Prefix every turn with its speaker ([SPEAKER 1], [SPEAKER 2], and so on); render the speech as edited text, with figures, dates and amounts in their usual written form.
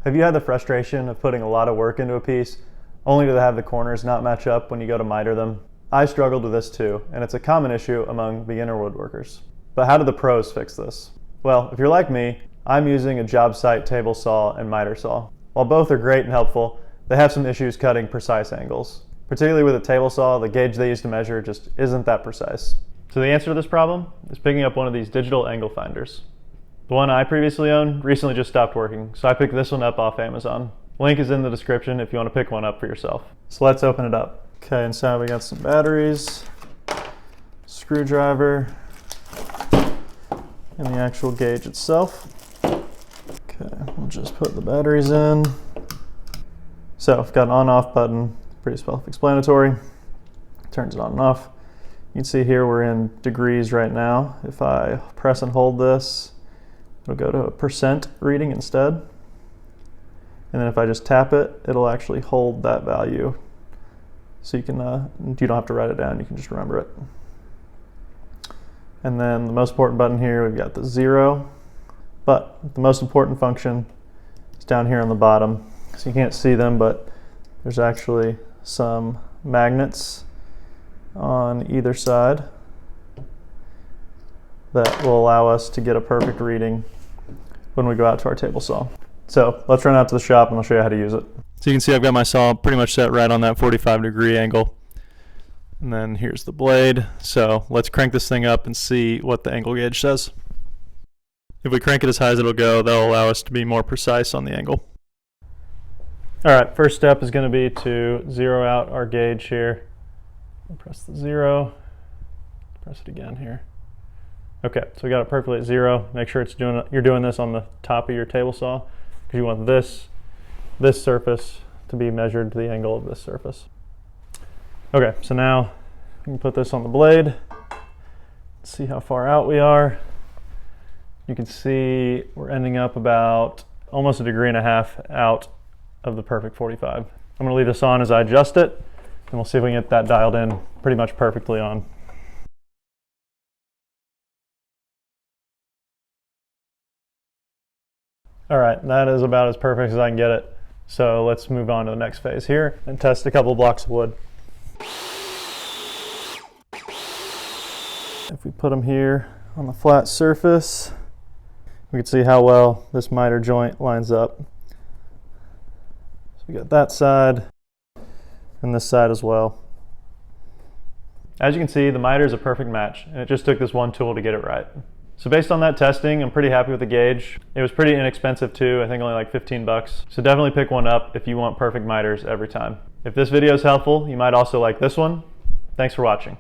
[SPEAKER 1] Have you had the frustration of putting a lot of work into a piece only to have the corners not match up when you go to miter them? I struggled with this too, and it's a common issue among beginner woodworkers. But how do the pros fix this? Well, if you're like me, I'm using a job site table saw and miter saw. While both are great and helpful, they have some issues cutting precise angles. Particularly with a table saw, the gauge they use to measure just isn't that precise. So the answer to this problem is picking up one of these digital angle finders. The one I previously owned recently just stopped working, so I picked this one up off Amazon. Link is in the description if you want to pick one up for yourself. So let's open it up. Okay, inside we got some batteries, screwdriver, and the actual gauge itself. Okay, we'll just put the batteries in. So I've got an on-off button, pretty self-explanatory. Turns it on and off. You can see here we're in degrees right now. If I press and hold this, it'll go to a percent reading instead. And then if I just tap it, it'll actually hold that value. So you don't have to write it down, you can just remember it. And then the most important button here, we've got the 0. But the most important function is down here on the bottom. So you can't see them, but there's actually some magnets on either side that will allow us to get a perfect reading when we go out to our table saw. So let's run out to the shop and I'll show you how to use it. So you can see I've got my saw pretty much set right on that 45-degree angle. And then here's the blade. So let's crank this thing up and see what the angle gauge says. If we crank it as high as it'll go, that'll allow us to be more precise on the angle. All right, first step is going to be to zero out our gauge here. Press the 0, press it again here. Okay, so we got it perfectly at 0. Make sure you're doing this on the top of your table saw because you want this surface to be measured to the angle of this surface. Okay, so now we can put this on the blade, see how far out we are. You can see we're ending up about almost 1.5 degrees out of the perfect 45. I'm going to leave this on as I adjust it, and we'll see if we can get that dialed in pretty much perfectly on. All right, that is about as perfect as I can get it. So let's move on to the next phase here and test a couple of blocks of wood. If we put them here on the flat surface, we can see how well this miter joint lines up. So we got that side and this side as well. As you can see, the miter is a perfect match, and it just took this one tool to get it right. So based on that testing, I'm pretty happy with the gauge. It was pretty inexpensive too, I think only like 15 bucks. So definitely pick one up if you want perfect miters every time. If this video is helpful, you might also like this one. Thanks for watching.